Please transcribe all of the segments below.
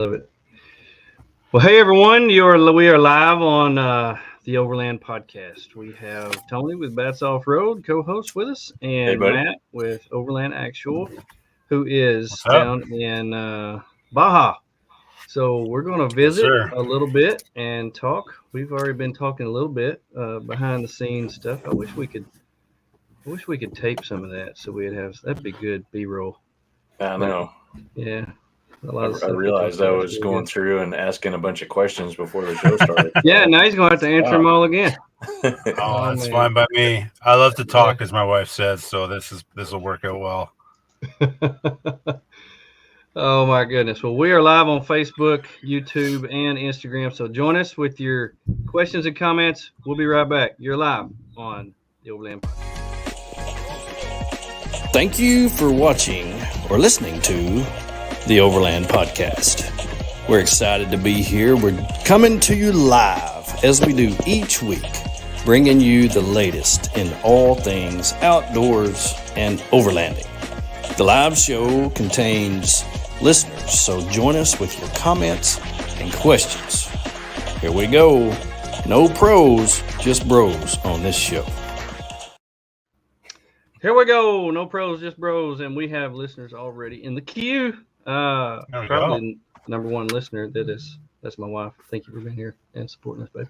Love it. Well, hey everyone, we are live on the Overland podcast. We have Tony with Bats Off Road co-host with us, Hey, and buddy. Matt with Overland Actual, who is What's up? down in Baja. So we're going to Yes, visit sir. a little bit and talk. We've already been talking a little bit behind the scenes stuff. I wish we could tape some of that so we'd have that'd be good B-roll. I know. Yeah. A lot I, of I stuff we realized talked I about was is really going good. through and asking a bunch of questions before the show started. Yeah, now he's going to have to answer them all again. Oh, that's man. fine by me. I love to talk, as my wife says, so this will work out well. Oh my goodness. Well, we are live on Facebook, YouTube, and Instagram. So join us with your questions and comments. We'll be right back. You're live on the Overland Podcast. Thank you for watching or listening to the Overland Podcast. We're excited to be here. We're coming to you live as we do each week, bringing you the latest in all things outdoors and overlanding. The live show contains listeners, so join us with your comments and questions. Here we go. No pros, just bros on this show. Here we go. No pros, just bros. And we have listeners already in the queue. Probably the number one listener that's my wife. Thank you for being here and supporting us, babe.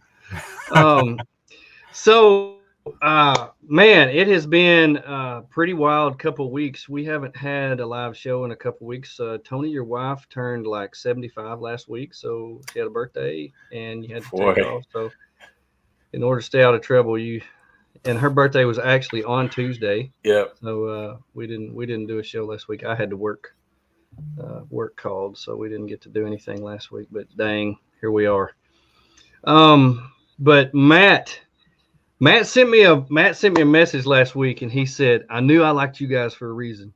Man, it has been a pretty wild couple of weeks. We haven't had a live show in a couple of weeks. Tony, your wife turned like 75 last week, so she had a birthday and you had to take off. So in order to stay out of trouble, and her birthday was actually on Tuesday. Yep. So we didn't do a show last week. I had to work. Work called, so we didn't get to do anything last week. But dang, here we are. But Matt sent me a message last week, and he said, "I knew I liked you guys for a reason.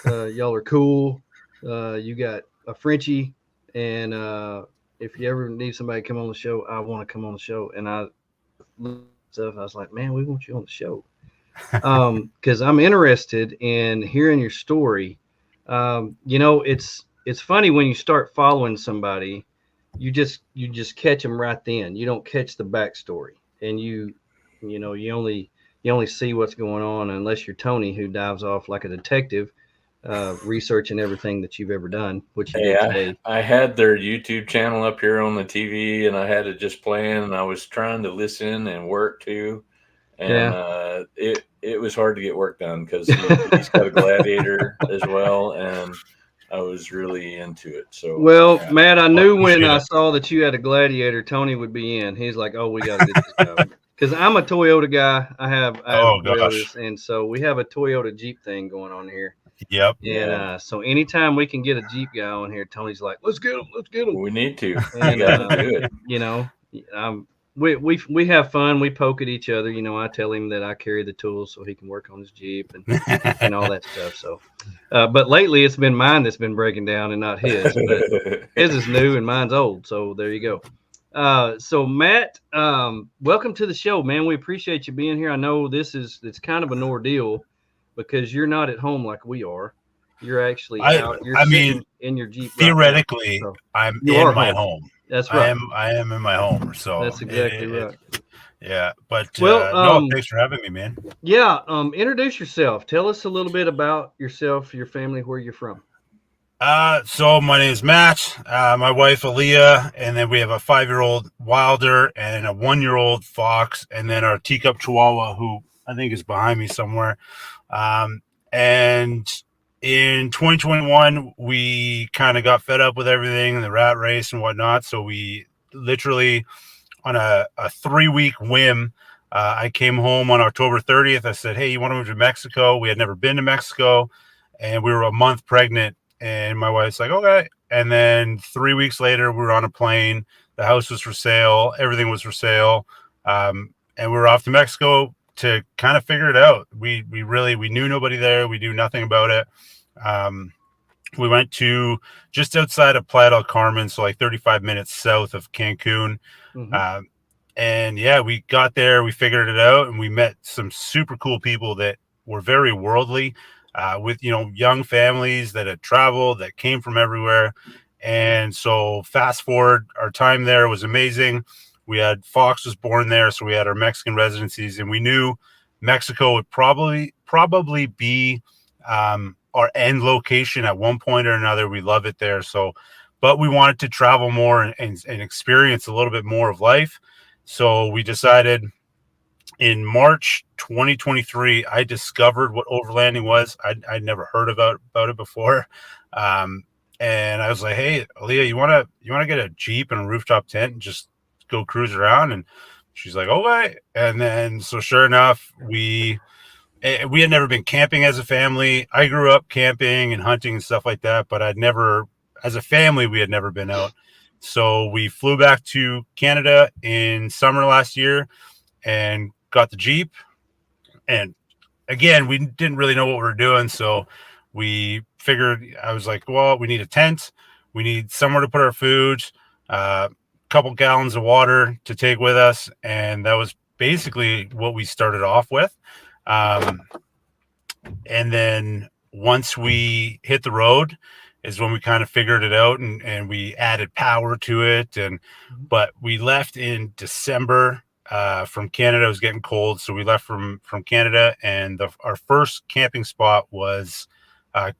Y'all are cool. You got a Frenchie, and if you ever need somebody to come on the show, I want to come on the show." And I was like, "Man, we want you on the show." Because I'm interested in hearing your story. It's funny when you start following somebody, you just catch them right then. You don't catch the backstory, and you only see what's going on unless you're Tony, who dives off like a detective, researching everything that you've ever done. Which you did today. I had their YouTube channel up here on the TV, and I had it just playing, and I was trying to listen and work too. And it was hard to get work done because he's got a Gladiator as well, and I was really into it. So Matt, I knew when I saw that you had a Gladiator, Tony would be in. He's like, "Oh, we got to get this guy." Because I'm a Toyota guy. I have Toyotas, and so we have a Toyota Jeep thing going on here. Yep. And so anytime we can get a Jeep guy on here, Tony's like, "Let's get him. We need to. And do it. We have fun. We poke at each other. I tell him that I carry the tools so he can work on his Jeep and all that stuff. So, but lately it's been mine that's been breaking down and not his. But his is new and mine's old. So there you go. So Matt, welcome to the show, man. We appreciate you being here. I know it's kind of an ordeal because you're not at home like we are. You're actually out. You're in your Jeep. Theoretically, right, so I'm in my home. That's right. I am in my home. So that's exactly right. Yeah, but thanks for having me, man. Yeah, introduce yourself. Tell us a little bit about yourself, your family, where you're from. So my name is Matt. My wife Aaliyah, and then we have a 5-year-old Wilder and a 1-year-old Fox, and then our teacup Chihuahua, who I think is behind me somewhere. And in 2021, we kind of got fed up with everything, the rat race and whatnot. So we literally, on a 3-week whim, I came home on October 30th. I said, "Hey, you want to move to Mexico?" We had never been to Mexico, and we were a month pregnant. And my wife's like, "Okay." And then 3 weeks later, we were on a plane. The house was for sale. Everything was for sale. And we were off to Mexico to kind of figure it out. We knew nobody there. We knew nothing about it. We went to just outside of Playa del Carmen, so like 35 minutes south of Cancun. Mm-hmm. And yeah, we got there, we figured it out, and we met some super cool people that were very worldly, with, young families that had traveled, that came from everywhere. And so fast forward, our time there was amazing. We had Fox was born there, so we had our Mexican residencies, and we knew Mexico would probably be our end location at one point or another. We love it there. So, but we wanted to travel more and experience a little bit more of life. So we decided in March 2023, I discovered what overlanding was. I'd never heard about it before. And I was like, hey, Aaliyah, you want to get a Jeep and a rooftop tent and just go cruise around? And she's like, okay. And then, so sure enough, we had never been camping as a family. I grew up camping and hunting and stuff like that, but as a family, we had never been out. So we flew back to Canada in summer last year and got the Jeep. And again, we didn't really know what we were doing. So we figured, I was like, well, we need a tent. We need somewhere to put our food, a couple gallons of water to take with us. And that was basically what we started off with. And then once we hit the road is when we kind of figured it out and we added power to it. But we left in December from Canada. It was getting cold. So we left from Canada, and our first camping spot was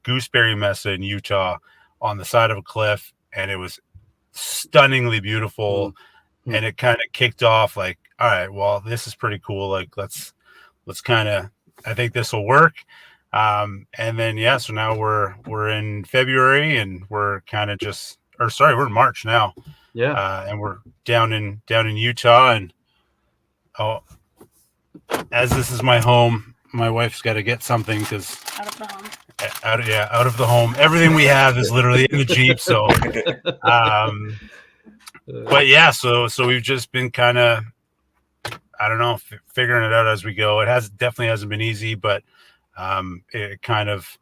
Gooseberry Mesa in Utah on the side of a cliff. And it was stunningly beautiful. And it kind of kicked off like, all right, well, this is pretty cool. Like, let's kind of, I think this will work. And then, yeah, so now we're in February and we're kind of we're in March now. Yeah. And we're down in Utah, and as this is my home, my wife's got to get something because Out of the home. Out of the home. Everything we have is literally in the Jeep. So, but yeah, so we've just been kind of, I don't know, figuring it out as we go. It definitely hasn't been easy, but it kind of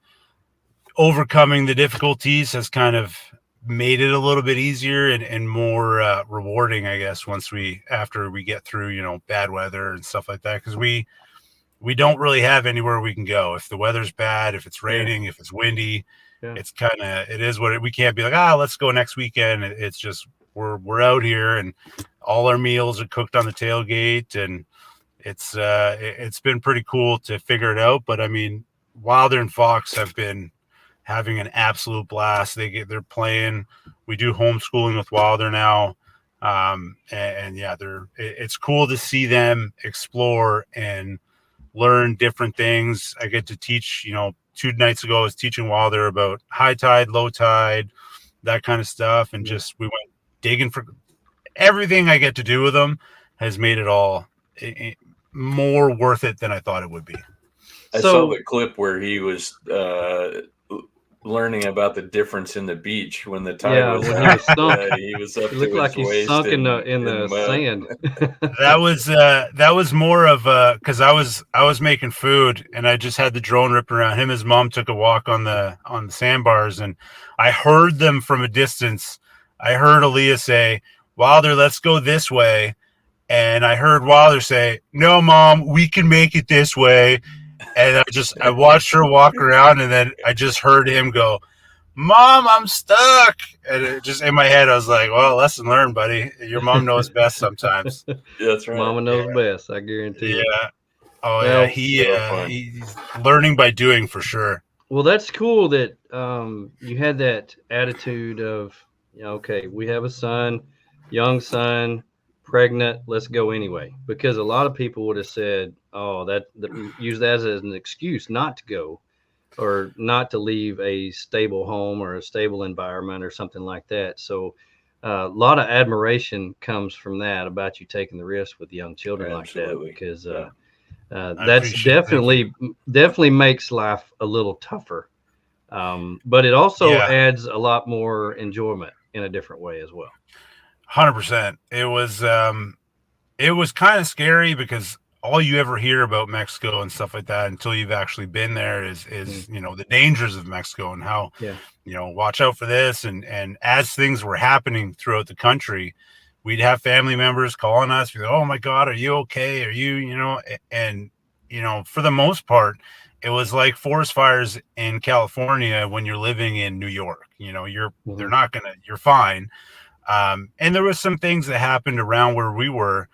overcoming the difficulties has kind of made it a little bit easier and more rewarding, I guess, after we get through, bad weather and stuff like that. Because we don't really have anywhere we can go. If the weather's bad, if it's raining, if it's windy, it's it is what we can't be like, let's go next weekend. It's just, we're out here, and all our meals are cooked on the tailgate, and it's been pretty cool to figure it out. But I mean, Wilder and Fox have been having an absolute blast. They're playing. We do homeschooling with Wilder now. And yeah, it's cool to see them explore and learn different things. I get to teach, 2 nights ago I was teaching Wilder about high tide, low tide, that kind of stuff. And just, we went digging for everything I get to do with them has made it all more worth it than I thought it would be. I saw the clip where he was learning about the difference in the beach when the tide was out. He was up. He looked like he sunk in the sand. that was more of because I was making food, and I just had the drone ripping around. Him and his mom took a walk on the sandbars, and I heard them from a distance. I heard Aaliyah say, "Wilder, let's go this way," and I heard Wilder say, "No, Mom, we can make it this way." And I watched her walk around, and then I just heard him go, "Mom, I'm stuck." And it just in my head, I was like, well, lesson learned, buddy. Your mom knows best sometimes. That's right. Mama knows best, I guarantee. Yeah. Oh, well, yeah. He's learning by doing for sure. Well, that's cool that you had that attitude of, okay, we have a son, young son, pregnant, let's go anyway. Because a lot of people would have said, use that as an excuse not to go or not to leave a stable home or a stable environment or something like that. So a lot of admiration comes from that about you taking the risk with young children like that, because that's definitely makes life a little tougher. But it also adds a lot more enjoyment in a different way as well. 100%. It was kind of scary because all you ever hear about Mexico and stuff like that until you've actually been there is the dangers of Mexico and how, watch out for this. And as things were happening throughout the country, we'd have family members calling us, oh my God, are you okay? Are you, and, for the most part, it was like forest fires in California when you're living in New York. You know, you're fine. And there was some things that happened around where we were,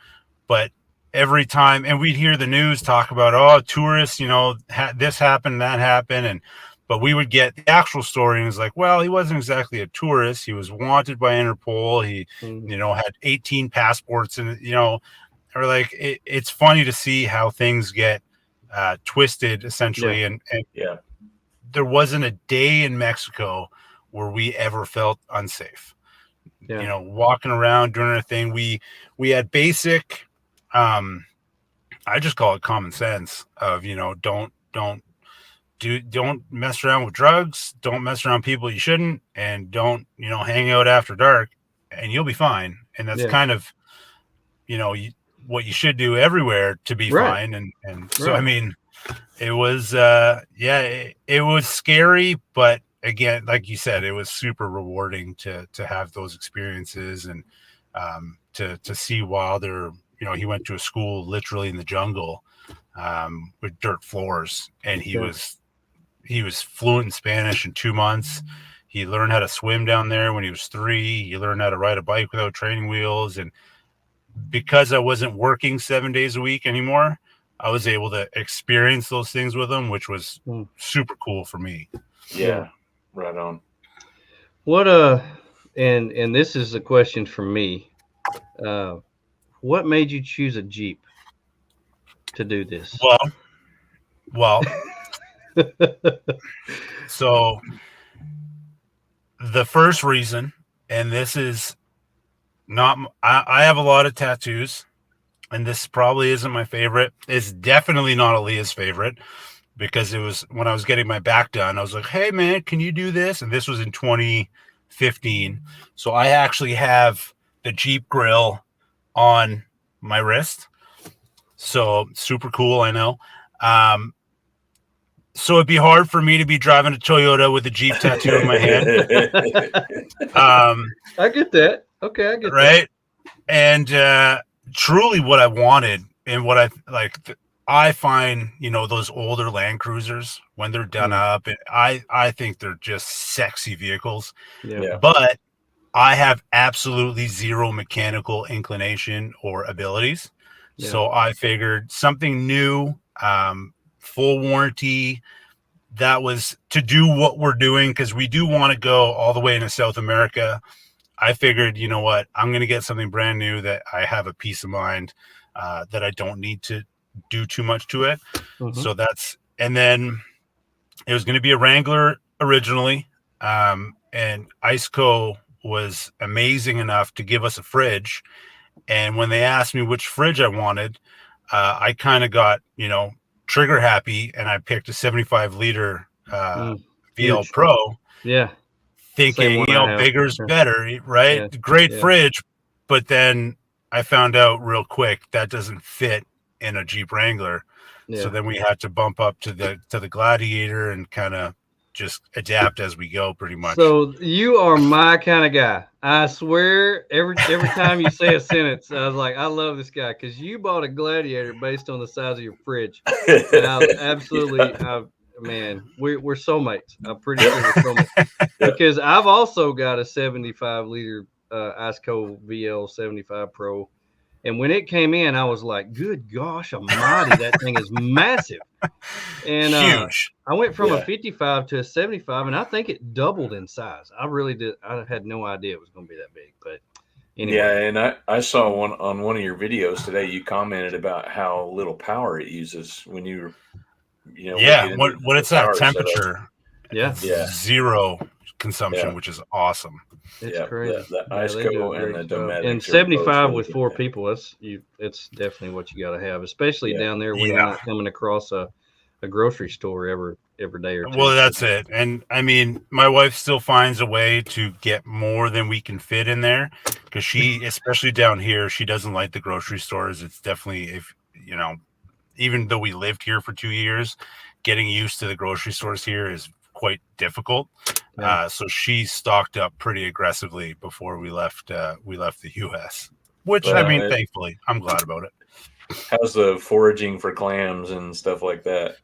but every time, and we'd hear the news talk about, oh, tourists, you know, this happened, that happened. But we would get the actual story, and it's like, well, he wasn't exactly a tourist. He was wanted by Interpol. He, you know, had 18 passports, and, you know, or like, it's funny to see how things get twisted, essentially. And there wasn't a day in Mexico where we ever felt unsafe. You know, walking around doing our thing. We had basic, I just call it common sense of, you know, don't mess around with drugs, don't mess around people you shouldn't, and don't, you know, hang out after dark, and you'll be fine. And that's kind of, you know, what you should do everywhere to be fine. And so, I mean, it was, it was scary, but again, like you said, it was super rewarding to have those experiences, and to see Wilder. You know, he went to a school literally in the jungle with dirt floors, and he was fluent in Spanish in 2 months. He learned how to swim down there when he was 3. He learned how to ride a bike without training wheels, and because I wasn't working 7 days a week anymore, I was able to experience those things with him, which was super cool for me. Yeah. Right on. What and this is a question for me. What made you choose a Jeep to do this? Well, so the first reason, and this is not, I have a lot of tattoos, and this probably isn't my favorite. It's definitely not Aaliyah's favorite, because it was when I was getting my back done. I was like, hey, man, can you do this? And this was in 2015. So I actually have the Jeep grill on my wrist. So super cool, I know. So it'd be hard for me to be driving a Toyota with a Jeep tattoo in my hand. I get that. Okay, I get that. Right? And truly what I wanted, and what I like, I find, you know, those older Land Cruisers, when they're done up, and I think they're just sexy vehicles. But I have absolutely zero mechanical inclination or abilities. So I figured something new, full warranty, that was to do what we're doing, because we do want to go all the way into South America. I figured, you know what, I'm going to get something brand new that I have a peace of mind, that I don't need to do too much to it. So that's, and then it was going to be a Wrangler originally, and Iceco was amazing enough to give us a fridge. And when they asked me which fridge I wanted, I kind of got, you know, trigger happy, and I picked a 75-liter VL Huge. Pro. Thinking, you know, bigger's better, right? Great fridge. But then I found out real quick that doesn't fit in a Jeep Wrangler. So then we had to bump up to the Gladiator and kind of just adapt as we go, pretty much. So you are my kind of guy. I swear, every time you say a sentence, I was like, I love this guy, because you bought a Gladiator based on the size of your fridge. And I was absolutely, man, we're soulmates. I'm pretty sure we're soulmates. Because I've also got a 75-liter Iceco VL 75 Pro. And when it came in, I was like, good gosh almighty, that thing is massive. And huge. I went from a 55 to a 75, and I think it doubled in size. I really did. I had no idea it was going to be that big. But anyway. Yeah, and I saw on one of your videos today, you commented about how little power it uses when you when it's at temperature. Zero consumption, which is awesome. It's crazy. The Iceco and the Dometic. And 75 with 4 people, it's definitely what you got to have, especially down there when you're not coming across a grocery store every day or two. Well, that's it. And I mean, my wife still finds a way to get more than we can fit in there, because she, especially down here, she doesn't like the grocery stores. It's definitely, if you know, even though we lived here for 2 years, getting used to the grocery stores here is quite difficult. So she stocked up pretty aggressively before we left the US, which I mean, thankfully, I'm glad about it. How's the foraging for clams and stuff like that?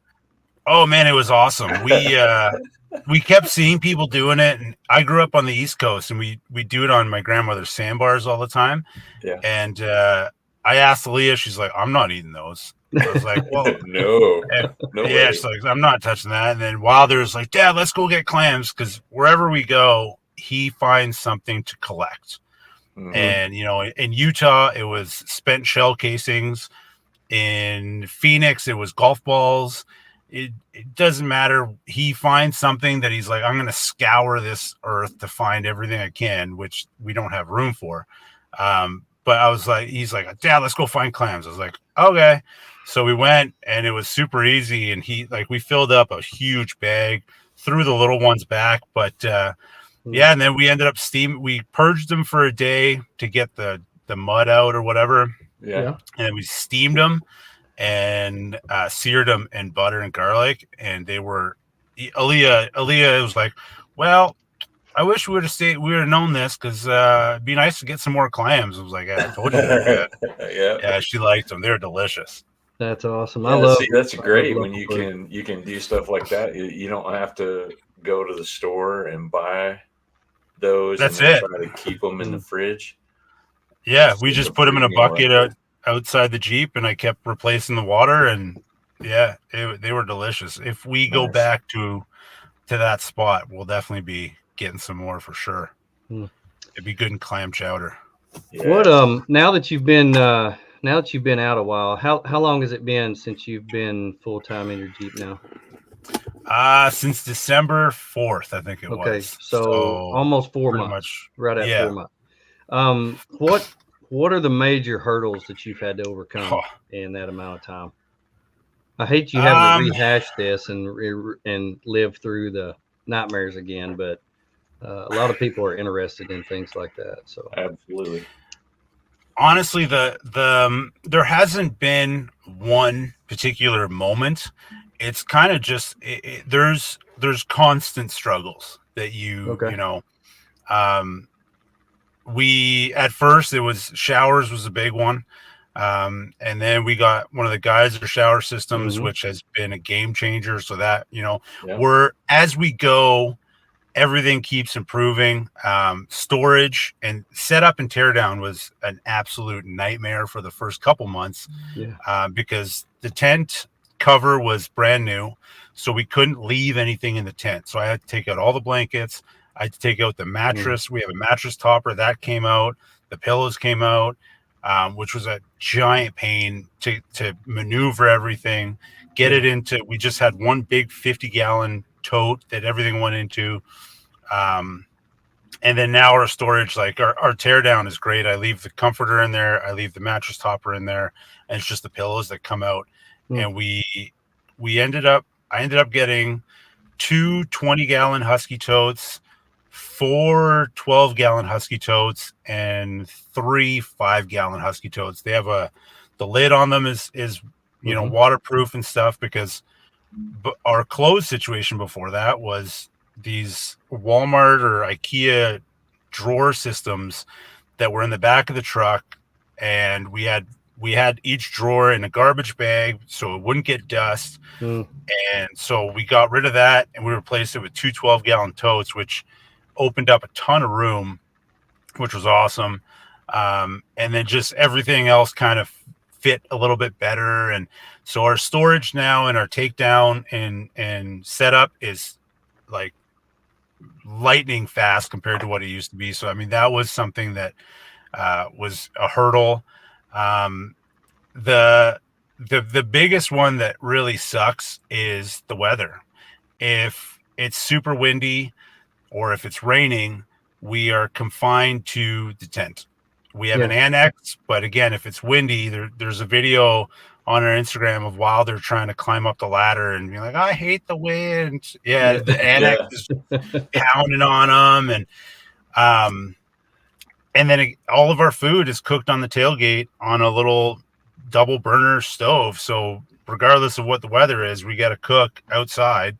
Oh man, it was awesome. We kept seeing people doing it, and I grew up on the East Coast, and we do it on my grandmother's sandbars all the time. Yeah. And I asked Leah, she's like, "I'm not eating those." I was like, "Well, No yeah." way. She's like, "I'm not touching that." And then Wilder's like, "Dad, let's go get clams," because wherever we go, he finds something to collect. Mhm. And in Utah, it was spent shell casings. In Phoenix, it was golf balls. It doesn't matter. He finds something that he's like, I'm going to scour this earth to find everything I can, which we don't have room for. But I was like, he's like, Dad, let's go find clams. I was like, okay. So we went, and it was super easy. And we filled up a huge bag, threw the little ones back. But yeah, and then we ended up we purged them for a day to get the mud out or whatever. Yeah. And then we steamed them and seared them in butter and garlic, and they were. Aaliyah was like, "Well, I wish we would have known this, because it'd be nice to get some more clams." I was like, "I told you they're good." Yeah, she liked them. They're delicious. That's awesome. Yeah, that's great when you can do stuff like that. You don't have to go to the store and buy those. That's and it. Try to keep them in the fridge. Yeah, we just put them in a bucket outside the Jeep, and I kept replacing the water, and yeah, they were delicious. If we go back to that spot, we'll definitely be getting some more for sure. It'd be good in clam chowder. Yeah. What now that you've been out a while, how long has it been since you've been full time in your Jeep now? Since December 4th, I think it was. Okay, so almost 4 months. Right at 4 months. What are the major hurdles that you've had to overcome in that amount of time? I hate you having to rehash this and live through the nightmares again, but a lot of people are interested in things like that. So absolutely. Honestly, there hasn't been one particular moment. It's kind of just there's constant struggles that we at first it was showers was a big one, and then we got one of the geyser shower systems, which has been a game changer. So that we're as we go, everything keeps improving. Storage and setup and tear down was an absolute nightmare for the first couple months, because the tent cover was brand new, so we couldn't leave anything in the tent. So I had to take out all the blankets. I had to take out the mattress. We have a mattress topper that came out. The pillows came out, which was a giant pain to maneuver everything, get it into. We just had one big 50-gallon tote that everything went into. And then now our storage, like our tear down is great. I leave the comforter in there. I leave the mattress topper in there, and it's just the pillows that come out. And I ended up getting 2 20-gallon Husky totes, 4 12-gallon Husky totes, and 3 5-gallon Husky totes. They have the lid on them is waterproof and stuff, because our clothes situation before that was these Walmart or IKEA drawer systems that were in the back of the truck, and we had each drawer in a garbage bag so it wouldn't get dust. And so we got rid of that, and we replaced it with 2 12-gallon totes, which opened up a ton of room, which was awesome. And then just everything else kind of fit a little bit better. And so our storage now and our takedown and setup is like lightning fast compared to what it used to be. So I mean, that was something that was a hurdle. The biggest one that really sucks is the weather. If it's super windy or if it's raining, we are confined to the tent. We have an annex, but again, if it's windy, there's a video on our Instagram of Wilder trying to climb up the ladder and be like, I hate the wind. Yeah, the annex is pounding on them, and then all of our food is cooked on the tailgate on a little double burner stove. So regardless of what the weather is, we got to cook outside.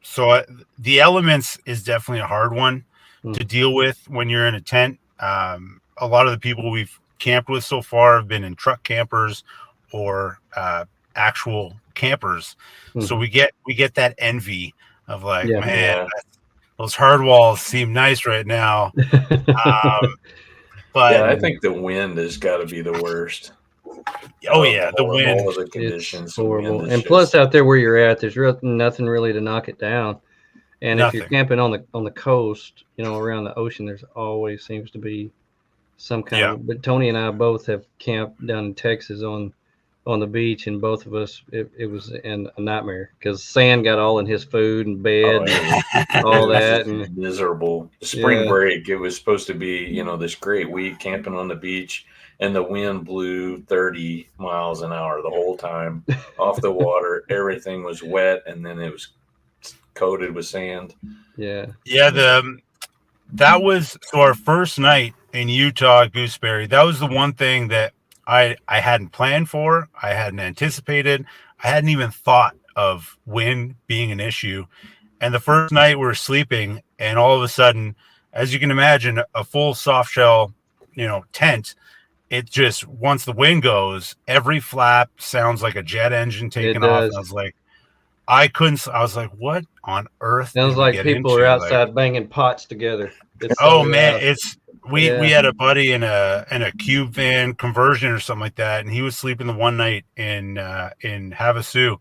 So the elements is definitely a hard one to deal with when you're in a tent. A lot of the people we've camped with so far have been in truck campers or actual campers. So we get that envy of like, Yeah. man, those hard walls seem nice right now. But yeah, I think the wind has got to be the worst. the wind. All of the It's conditions, horrible. the wind And is plus, out there where you're at, there's nothing really to knock it down. And if you're Nothing. camping on the coast, around the ocean, there's always seems to be some kind of. But Tony and I both have camped down in Texas on the beach, and both of us, it was a nightmare because sand got all in his food and bed and all that, and miserable. Spring break, it was supposed to be this great week camping on the beach, and the wind blew 30 miles an hour the whole time off the water. Everything was wet, and then it was coated with sand. That was so our first night in Utah Gooseberry. That was the one thing that I hadn't planned for, I hadn't anticipated, I hadn't even thought of wind being an issue. And the first night we were sleeping, and all of a sudden, as you can imagine, a full soft shell tent, it just, once the wind goes, every flap sounds like a jet engine taking off. And I was like, I was like, what on earth? Sounds like people are outside banging pots together. We had a buddy in a cube van conversion or something like that, and he was sleeping the one night in Havasu,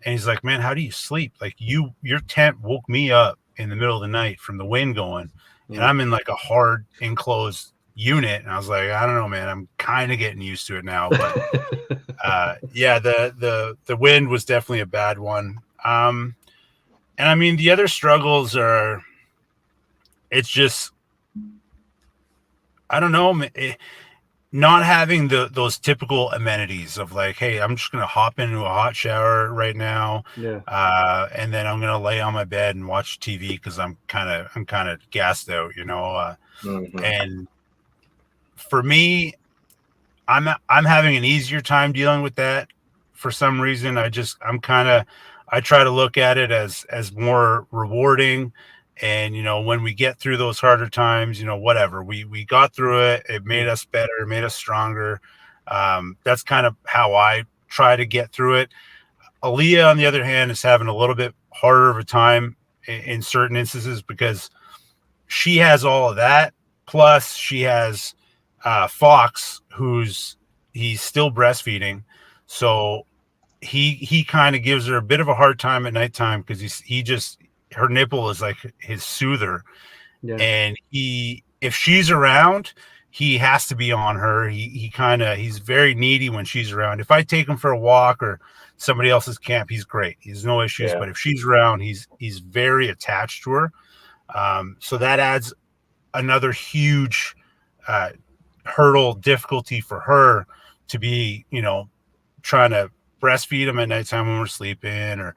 and he's like, man, how do you sleep? Like your tent woke me up in the middle of the night from the wind going, and I'm in like a hard enclosed unit, and I was like, I don't know, man, I'm kind of getting used to it now, but the wind was definitely a bad one. And I mean, the other struggles are, it's just, I don't know, not having those typical amenities of like, hey, I'm just going to hop into a hot shower right now. And then I'm going to lay on my bed and watch TV because I'm kind of gassed out, and for me, I'm having an easier time dealing with that for some reason. I try to look at it as more rewarding. And, when we get through those harder times, whatever, we got through it. It made us better, it made us stronger. That's kind of how I try to get through it. Aaliyah, on the other hand, is having a little bit harder of a time in certain instances because she has all of that. Plus she has Fox, he's still breastfeeding. So he kind of gives her a bit of a hard time at nighttime because her nipple is like his soother. And if she's around, he has to be on her. He's very needy when she's around. If I take him for a walk or somebody else's camp, he's great. He's no issues. But if she's around, he's very attached to her. So that adds another huge hurdle difficulty for her to be, trying to breastfeed him at nighttime when we're sleeping, or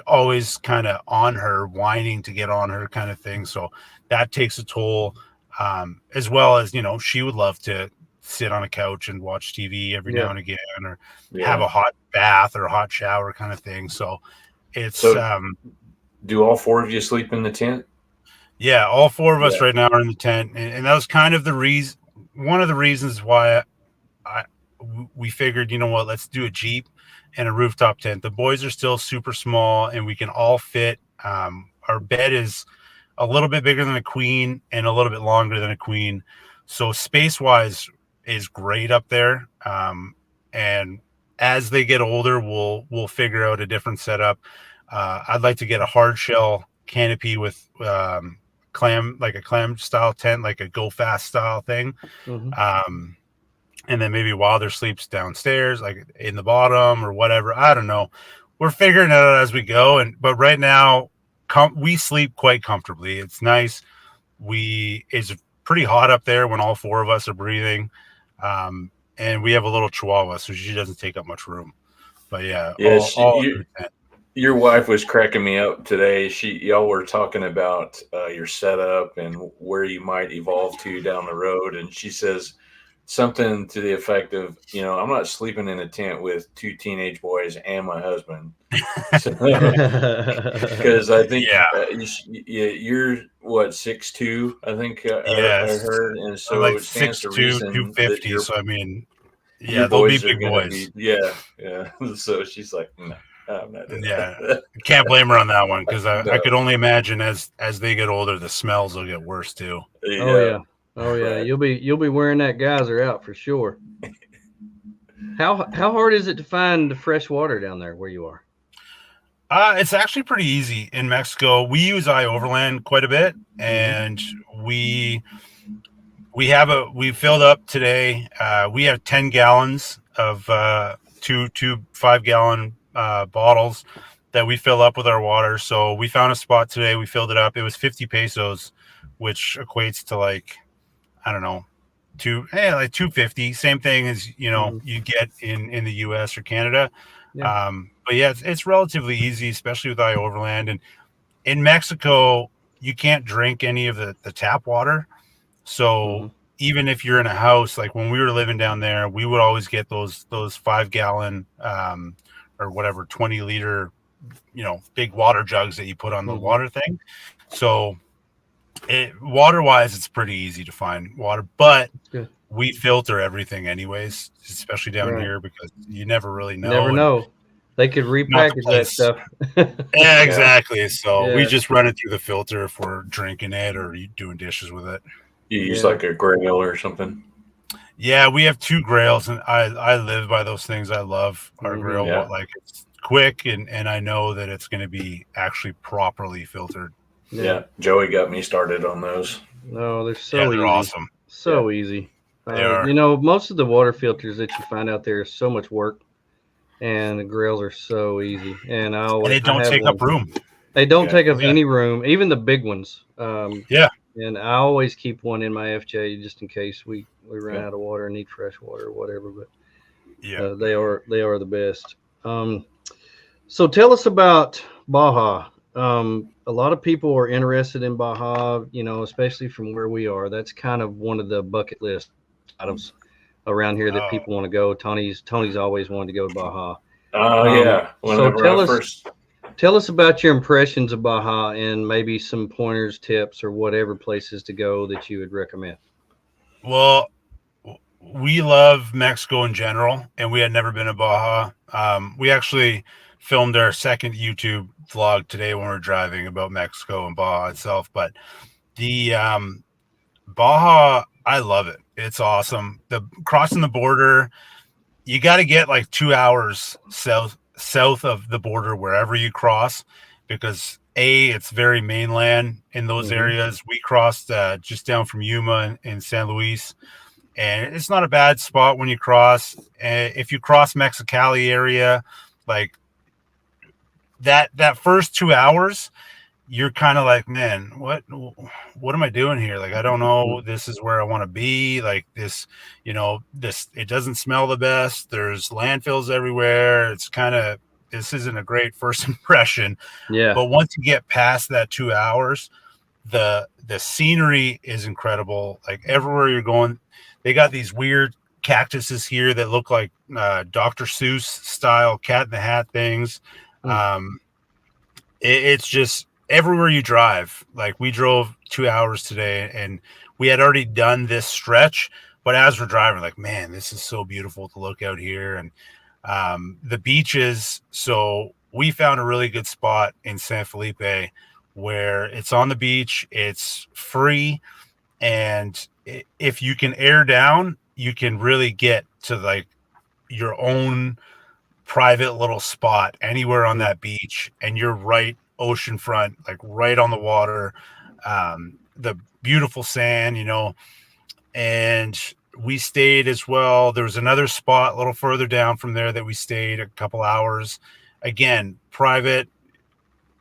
always kind of on her, whining to get on her kind of thing. So that takes a toll, as well as, she would love to sit on a couch and watch TV every now and again, or have a hot bath or a hot shower kind of thing. So it's, do all four of you sleep in the tent? Yeah, all four of us right now are in the tent. And that was kind of one of the reasons why we figured, let's do a Jeep and a rooftop tent. The boys are still super small and we can all fit. Our bed is a little bit bigger than a queen and a little bit longer than a queen. So space wise is great up there. And as they get older, we'll figure out a different setup. I'd like to get a hard shell canopy with a clam style tent, like a go fast style thing. And then maybe Wilder sleeps downstairs, like in the bottom or whatever. I don't know. We're figuring it out as we go. But right now, we sleep quite comfortably. It's nice. It's pretty hot up there when all four of us are breathing. And we have a little Chihuahua, so she doesn't take up much room. But your wife was cracking me up today. Y'all were talking about your setup and where you might evolve to down the road. And she says something to the effect of, I'm not sleeping in a tent with two teenage boys and my husband. Because I think you're what, 6'2", I think I heard. And so like it stands 6'2", to reason 250. So I mean, your they'll boys be big are boys. Yeah. So she's like, no. I'm not doing Yeah, that. can't blame her on that one because I No. could only imagine as they get older, the smells will get worse too. Oh yeah. Oh yeah. Right. You'll be wearing that geyser out for sure. How hard is it to find fresh water down there where you are? It's actually pretty easy in Mexico. We use Overland quite a bit, and we filled up today. We have 10 gallons of two 5-gallon bottles that we fill up with our water. So we found a spot today. We filled it up. It was 50 pesos, which equates to like, I don't know, like 250. Same thing as you get in the U.S. or Canada. Yeah. But yeah, it's relatively easy, especially with Overland. And in Mexico, you can't drink any of the tap water. So even if you're in a house, like when we were living down there, we would always get those 5-gallon or whatever 20-liter, big water jugs that you put on the water thing. So water wise, it's pretty easy to find water, but we filter everything anyways, especially down here because you never really know. Never know. They could repackage that stuff. Yeah, exactly. So we just run it through the filter if we're drinking it or doing dishes with it. You use like a grail or something? Yeah, we have 2 grails, and I live by those things. I love our grail. Yeah. Like, it's quick, and I know that it's going to be actually properly filtered. Yeah, Joey got me started on those. No, they're so easy. Awesome. So easy. They are. Most of the water filters that you find out there is so much work, and the grills are so easy. And they don't take up room. They don't take up any room, even the big ones. Yeah. And I always keep one in my FJ just in case we run out of water and need fresh water or whatever. But they are the best. So tell us about Baja. A lot of people are interested in Baja, especially from where we are. That's kind of one of the bucket list items around here that people want to go. Tony's always wanted to go to Baja. Yeah. So tell us about your impressions of Baja and maybe some pointers, tips, or whatever places to go that you would recommend. Well, we love Mexico in general, and we had never been to Baja. We actually filmed our second YouTube vlog today when we were driving about Mexico and Baja itself. But the Baja, I love it. It's awesome. The crossing the border, you got to get like 2 hours south of the border wherever you cross, because it's very mainland in those areas. We crossed just down from Yuma in San Luis, and it's not a bad spot when you cross. If you cross Mexicali area, like that first 2 hours, you're kind of like, man, what am I doing here? Like, I don't know. This is where I want to be. Like this, it doesn't smell the best. There's landfills everywhere. It's this isn't a great first impression. Yeah. But once you get past that 2 hours, the scenery is incredible. Like everywhere you're going, they got these weird cactuses here that look like Dr. Seuss style Cat in the Hat things. It's just everywhere you drive. Like we drove 2 hours today, and we had already done this stretch, but as we're driving, like, man, this is so beautiful to look out here. And the beaches. So we found a really good spot in San Felipe where it's on the beach, it's free, and if you can air down, you can really get to like your own private little spot anywhere on that beach, and you're right oceanfront, like right on the water, the beautiful sand, and we stayed as well. There was another spot a little further down from there that we stayed a couple hours. Again, private,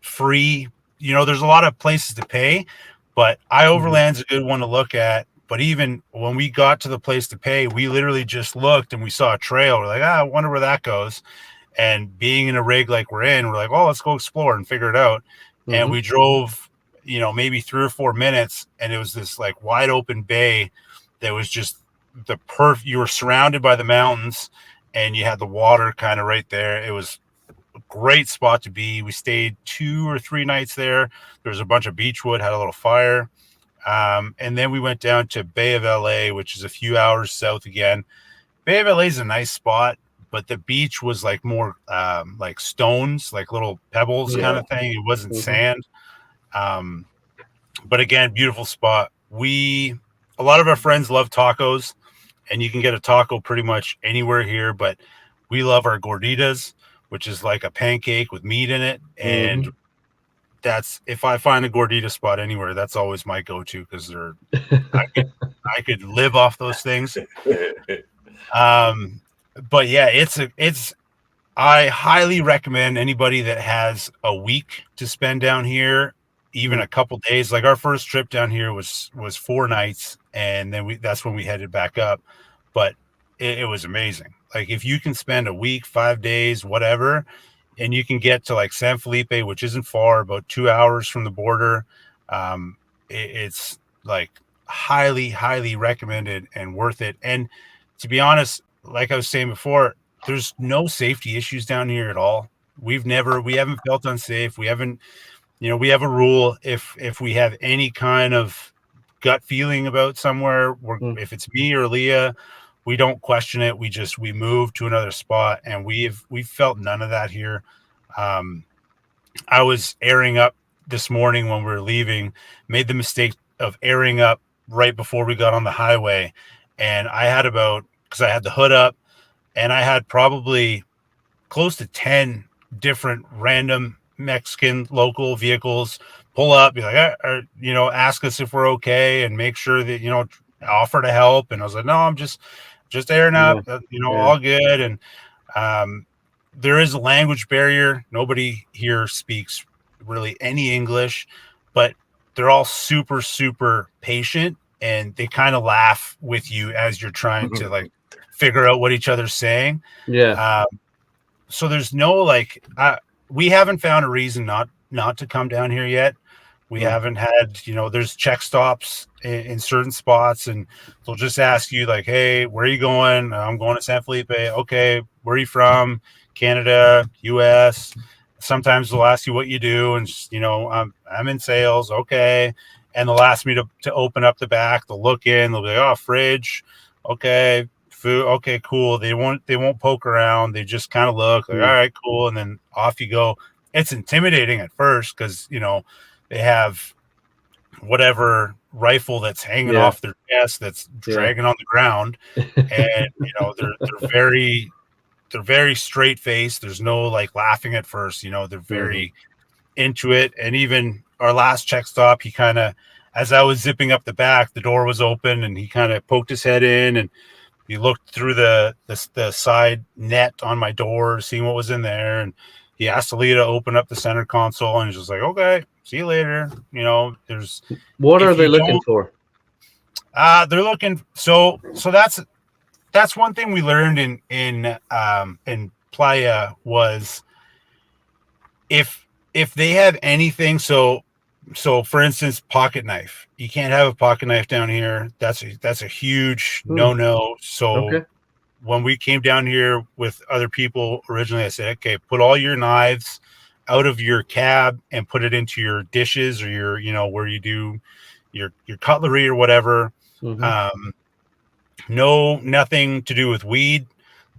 free. There's a lot of places to pay, but Overland's a good one to look at. But even when we got to the place to pay, we literally just looked and we saw a trail. We're like, I wonder where that goes. And being in a rig like we're in, we're like, oh, let's go explore and figure it out. And we drove, maybe 3 or 4 minutes, and it was this like wide open bay that was just you were surrounded by the mountains, and you had the water kind of right there. It was a great spot to be. We stayed 2 or 3 nights there. There was a bunch of beechwood, had a little fire. And then we went down to Bay of LA, which is a few hours south again. Bay of LA is a nice spot, but the beach was like more like stones, like little pebbles kind of thing. It wasn't sand. But again, beautiful spot. A lot of our friends love tacos, and you can get a taco pretty much anywhere here, but we love our gorditas, which is like a pancake with meat in it. And that's, if I find a gordita spot anywhere, that's always my go-to, because I could live off those things. But yeah, I highly recommend anybody that has a week to spend down here, even a couple days. Like our first trip down here was 4 nights, and then that's when we headed back up. But it was amazing. Like if you can spend a week, 5 days, whatever, and you can get to like San Felipe, which isn't far, about 2 hours from the border. It's like highly recommended and worth it. And to be honest, like I was saying before, there's no safety issues down here at all. We haven't felt unsafe. We haven't, we have a rule. If we have any kind of gut feeling about somewhere, if it's me or Leah, we don't question it. We move to another spot, and we've felt none of that here. I was airing up this morning when we were leaving, made the mistake of airing up right before we got on the highway. And I had because I had the hood up, and I had probably close to 10 different random Mexican local vehicles pull up, be like, ask us if we're okay, and make sure that, offer to help. And I was like, no, I'm just airing up, all good. And there is a language barrier. Nobody here speaks really any English, but they're all super, super patient, and they kind of laugh with you as you're trying to like figure out what each other's saying. So there's no we haven't found a reason not to come down here yet. We haven't had, there's check stops in certain spots, and they'll just ask you like, hey, where are you going? I'm going to San Felipe. Okay, where are you from? Canada, US. Sometimes they'll ask you what you do, and just, I'm in sales. Okay. And they'll ask me to open up the back. They'll look in, they'll be like, oh, fridge. Okay. Food. Okay, cool. They won't poke around. They just kind of look like, all right, cool. And then off you go. It's intimidating at first, because, they have whatever rifle that's hanging off their chest that's dragging on the ground. And, they're very straight faced. There's no like laughing at first, they're very into it. And even our last check stop, he kind of, as I was zipping up the back, the door was open, and he kind of poked his head in, and he looked through the side net on my door, seeing what was in there. And he asked Leah to open up the center console, and he's just like, okay, see you later. There's, what are they looking for? They're looking. So that's one thing we learned in Playa was if they have anything. So for instance, pocket knife, you can't have a pocket knife down here. That's a huge no. So when we came down here with other people originally, I said, okay, put all your knives out of your cab and put it into your dishes, or your, where you do your cutlery or whatever. Nothing to do with weed.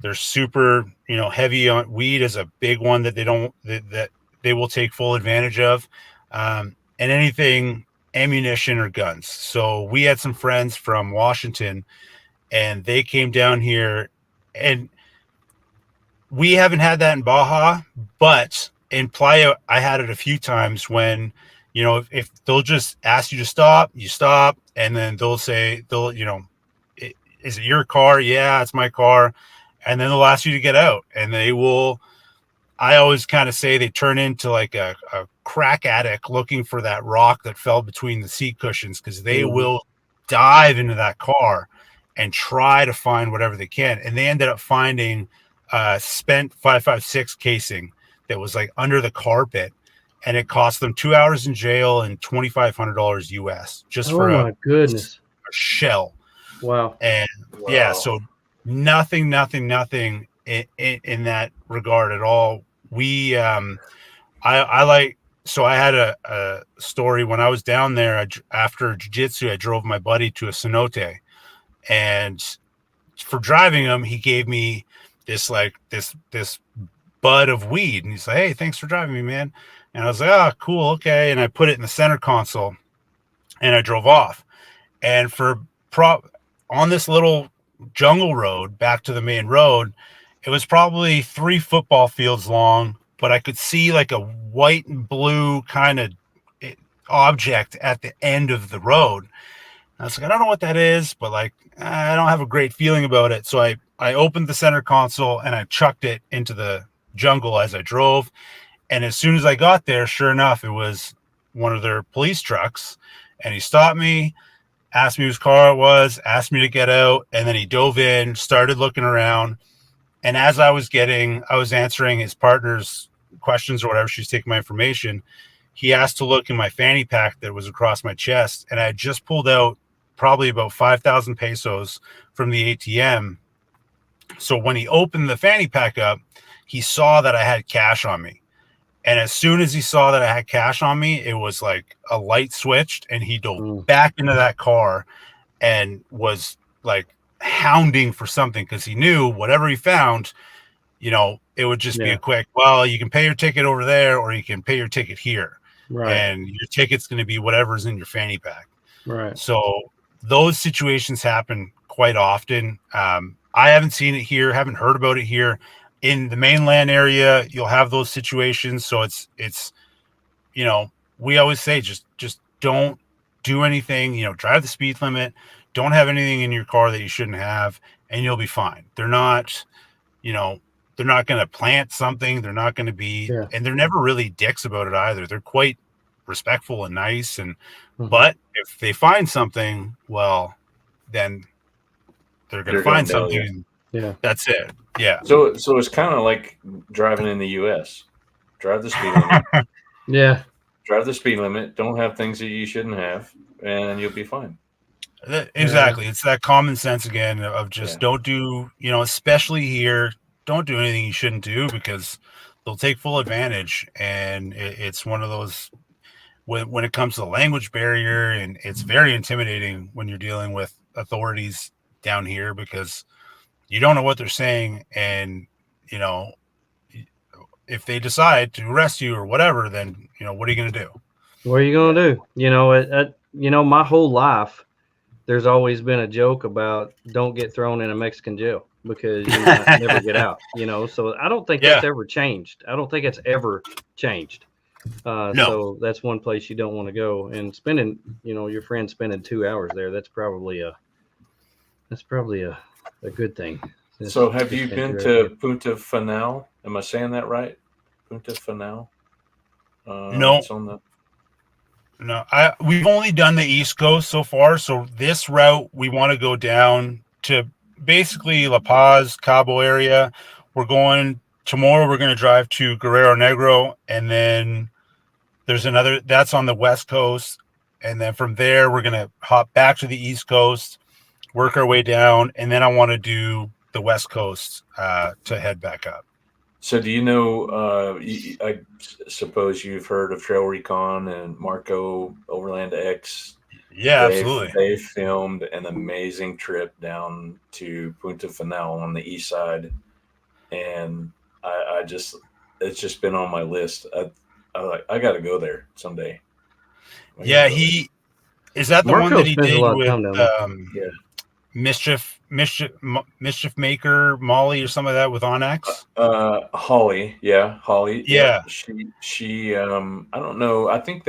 They're super, heavy on weed. Is a big one that that they will take full advantage of. And anything ammunition or guns. So we had some friends from Washington, and they came down here, and we haven't had that in Baja, but in Playa, I had it a few times when, if they'll just ask you to stop, you stop, and then they'll say, is it your car? Yeah, it's my car. And then they'll ask you to get out, and I always kind of say they turn into like a crack addict looking for that rock that fell between the seat cushions, because they will dive into that car and try to find whatever they can. And they ended up finding spent 5.56 casing that was like under the carpet, and it cost them 2 hours in jail and $2,500 US just for my goodness, a shell. Wow. And yeah, so nothing in that regard at all. We I had a story when I was down there. After jiu-jitsu, I drove my buddy to a cenote, and for driving him, he gave me this bud of weed. And he's like, hey, thanks for driving me, man. And I was like, oh, cool. Okay. And I put it in the center console and I drove off. And on this little jungle road back to the main road, it was probably 3 football fields long, but I could see like a white and blue kind of object at the end of the road. I was like, I don't know what that is, but like, I don't have a great feeling about it. So I opened the center console and I chucked it into the jungle as I drove. And as soon as I got there, sure enough, it was one of their police trucks. And he stopped me, asked me whose car it was, asked me to get out. And then he dove in, started looking around. And as I was answering his partner's questions or whatever, she's taking my information, he asked to look in my fanny pack that was across my chest. And I had just pulled out probably about 5,000 pesos from the ATM. So when he opened the fanny pack up, he saw that I had cash on me. And as soon as he saw that I had cash on me, it was like a light switched and he dove back into that car and was like hounding for something because he knew whatever he found, you know, it would just be a quick, well, you can pay your ticket over there or you can pay your ticket here. Right. And your ticket's going to be whatever's in your fanny pack. Right. So those situations happen quite often. I haven't seen it here, haven't heard about it here. In the mainland area, you'll have those situations. So it's, you know, we always say, just don't do anything, you know, drive the speed limit, don't have anything in your car that you shouldn't have, and you'll be fine. They're not, you know, they're not going to plant something. They're not going to be, and they're never really dicks about it either. They're quite respectful and nice. And, but if they find something, well, then they're going to find something. Yeah. That's it. Yeah. So it's kind of like driving in the US. Drive the speed limit. Yeah. Drive the speed limit. Don't have things that you shouldn't have, and you'll be fine. Exactly. Yeah. It's that common sense again of just don't do, you know, especially here, don't do anything you shouldn't do because they'll take full advantage. And it's one of those when it comes to the language barrier, and it's very intimidating when you're dealing with authorities down here because you don't know what they're saying. And, you know, if they decide to arrest you or whatever, then, you know, what are you going to do? What are you going to do? You know, my whole life, there's always been a joke about don't get thrown in a Mexican jail because you might never get out, you know? So I don't think that's ever changed. I don't think it's ever changed. No. So that's one place you don't want to go, and spending, you know, your friend spending 2 hours there. That's probably a good thing. So have you been to Punta Final? Am I saying that right? Punta Final? No. No, we've only done the East Coast so far. So this route, we want to go down to basically La Paz, Cabo area. Tomorrow we're going to drive to Guerrero Negro, and then there's another that's on the West Coast. And then from there, we're going to hop back to the East Coast, work our way down, and then I want to do the West Coast to head back up. So do you know, I suppose you've heard of Trail Recon and Marco Overland X. Yeah, absolutely. They filmed an amazing trip down to Punta Final on the east side. And it's just been on my list. I got to go there someday. Yeah, is that the Marco one that he did with Mischief Maker Molly or some of that with Onyx? Holly, Holly. Yeah. She I don't know. I think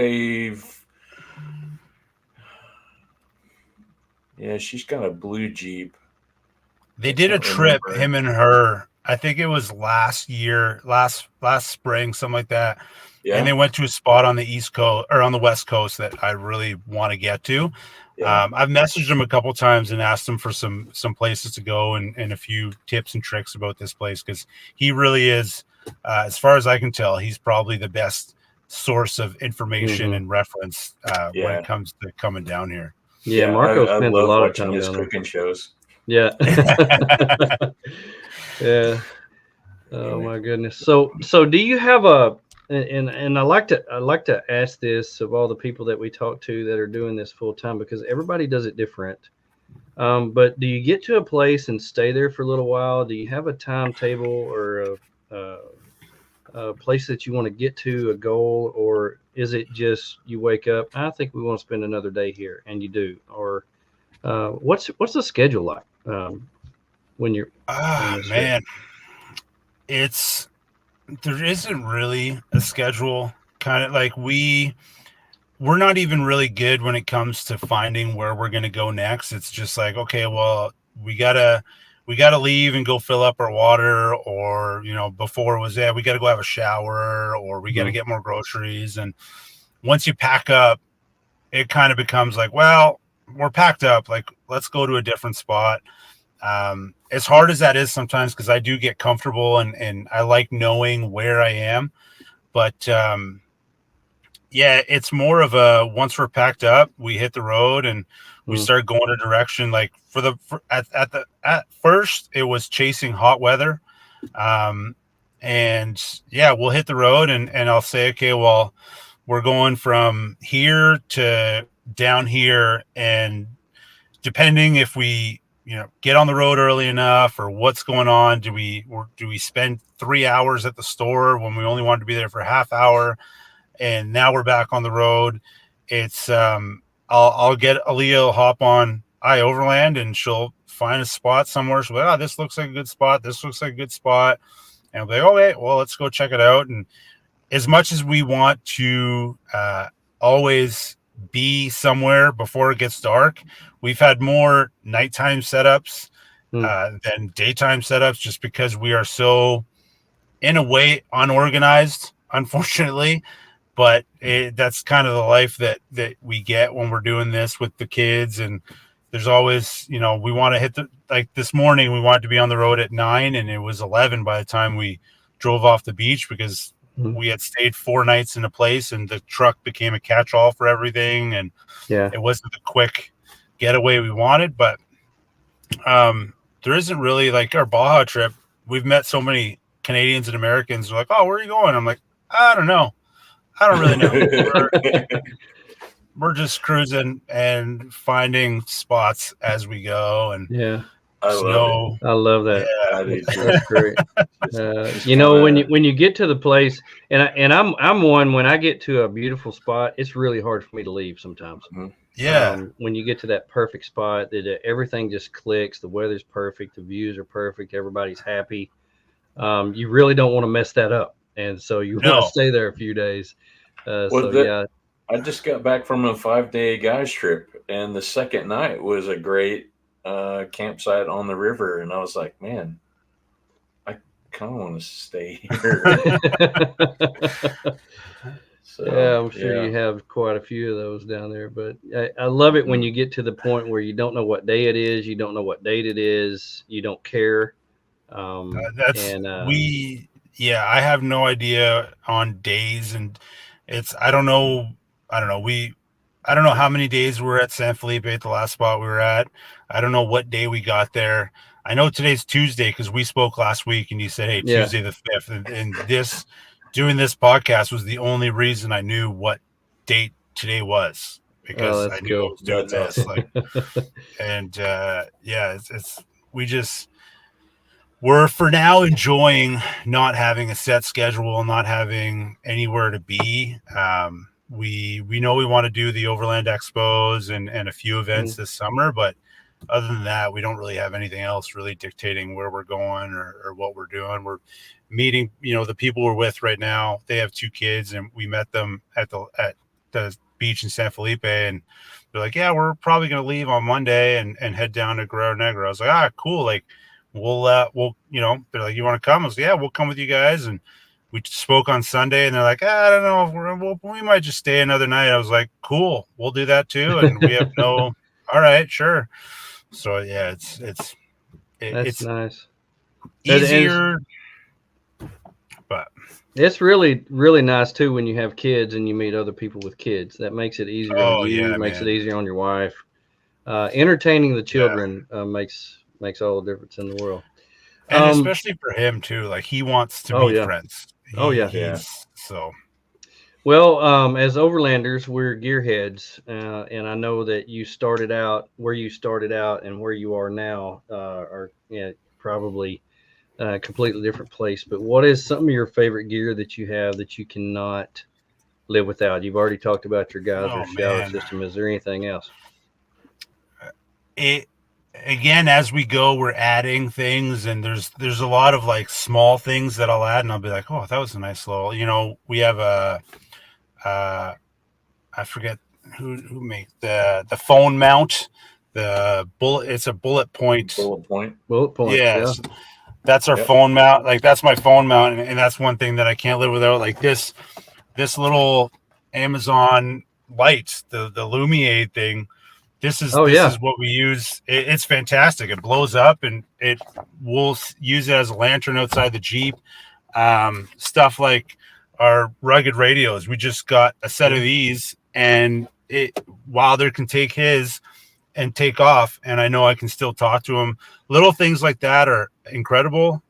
she's got a blue Jeep. They did a trip, him and her. I think it was last spring, something like that. Yeah. And they went to a spot on the East Coast or on the West Coast that I really want to get to. Yeah. I've messaged him a couple times and asked him for some places to go and a few tips and tricks about this place because he really is, as far as I can tell, he's probably the best source of information and reference when it comes to coming down here. Yeah, Marco spends a lot of time his cooking shows. Yeah. Yeah. Oh my goodness. So do you have and I like to ask this of all the people that we talk to that are doing this full time because everybody does it different. But do you get to a place and stay there for a little while? Do you have a timetable or a place that you want to get to, a goal, or is it just you wake up, I think we want to spend another day here, and you do? Or what's the schedule like when you're on this trip? Man, there isn't really a schedule. Kind of like we're not even really good when it comes to finding where we're going to go next. It's just like, okay, well, we gotta leave and go fill up our water, or before it was we got to go have a shower, or we got to get more groceries. And once you pack up, it kind of becomes like, well, we're packed up, like let's go to a different spot. As hard as that is sometimes, because I do get comfortable and I like knowing where I am, but yeah, it's more of a, once we're packed up, we hit the road and we start going a direction. Like at first it was chasing hot weather. And yeah, we'll hit the road and I'll say, okay, well, we're going from here to down here. And depending if we, get on the road early enough or what's going on, do we spend 3 hours at the store when we only wanted to be there for a half hour? And now we're back on the road. It's I'll get Aaliyah hop on Overland and she'll find a spot somewhere. She'll be like, this looks like a good spot. This looks like a good spot. And I'll be like, okay, well, let's go check it out. And as much as we want to always be somewhere before it gets dark, we've had more nighttime setups than daytime setups, just because we are so, in a way, unorganized, unfortunately. But that's kind of the life that we get when we're doing this with the kids. And there's always, we want to hit like this morning, we wanted to be on the road at 9 and it was 11 by the time we drove off the beach, because we had stayed 4 nights in a place and the truck became a catch-all for everything. And it wasn't the quick getaway we wanted. But there isn't really, like our Baja trip, we've met so many Canadians and Americans. They're like, oh, where are you going? I'm like, I don't know. I don't really know. We're just cruising and finding spots as we go. And I love that. Yeah, that's great. When you get to the place, and I'm one, when I get to a beautiful spot, it's really hard for me to leave sometimes. When you get to that perfect spot, that everything just clicks, the weather's perfect, the views are perfect, everybody's happy. You really don't want to mess that up, and so you want to stay there a few days. I just got back from a 5-day guys trip, and the second night was a great campsite on the river, and I was like, man, I kind of want to stay here. I'm sure you have quite a few of those down there, but I love it when you get to the point where you don't know what day it is, you don't know what date it is, you don't care. I have no idea on days, and I don't know how many days we're at San Felipe at the last spot we were at. I don't know what day we got there. I know today's Tuesday because we spoke last week and you said, hey, Tuesday the 5th. And doing this podcast was the only reason I knew what date today was, because I knew I was doing this. We're for now enjoying not having a set schedule, not having anywhere to be. We know we want to do the Overland Expos and a few events this summer, but other than that, we don't really have anything else really dictating where we're going or what we're doing. We're meeting, the people we're with right now, they have 2 kids, and we met them at the beach in San Felipe, and they're like, yeah, we're probably going to leave on Monday and head down to Guerrero Negro. I was like, cool. Like, we'll they're like, you want to come? I was like, yeah, we'll come with you guys. And we spoke on Sunday, and they're like, I don't know, we might just stay another night. I was like, cool, we'll do that too. And we have all right, sure. So yeah, it's nice, easier, but it's really, really nice too when you have kids and you meet other people with kids. That makes it easier on you, makes it easier on your wife. Entertaining the children makes all the difference in the world. And especially for him too, like he wants to meet friends. So Well, as Overlanders, we're gearheads, and I know that you started out where you started out and where you are now are probably a completely different place. But what is some of your favorite gear that you have that you cannot live without? You've already talked about your geyser Oh shower man, system. Is there anything else? it again as we go, we're adding things, and there's a lot of like small things that I'll add, and I'll be like, oh, that was a nice little. We have a I forget who made the phone mount, the bullet. It's a bullet point. Bullet point. Bullet points, yeah. Yes, that's our Yep. phone mount. Like that's my phone mount, and that's one thing that I can't live without. Like this little Amazon lights, the Lumiere thing. This is Oh, this yeah. is what we use. It's fantastic. It blows up, and we'll use it as a lantern outside the Jeep. Stuff like our rugged radios. We just got a set of these, and Wilder can take his and take off, and I know I can still talk to him. Little things like that are incredible,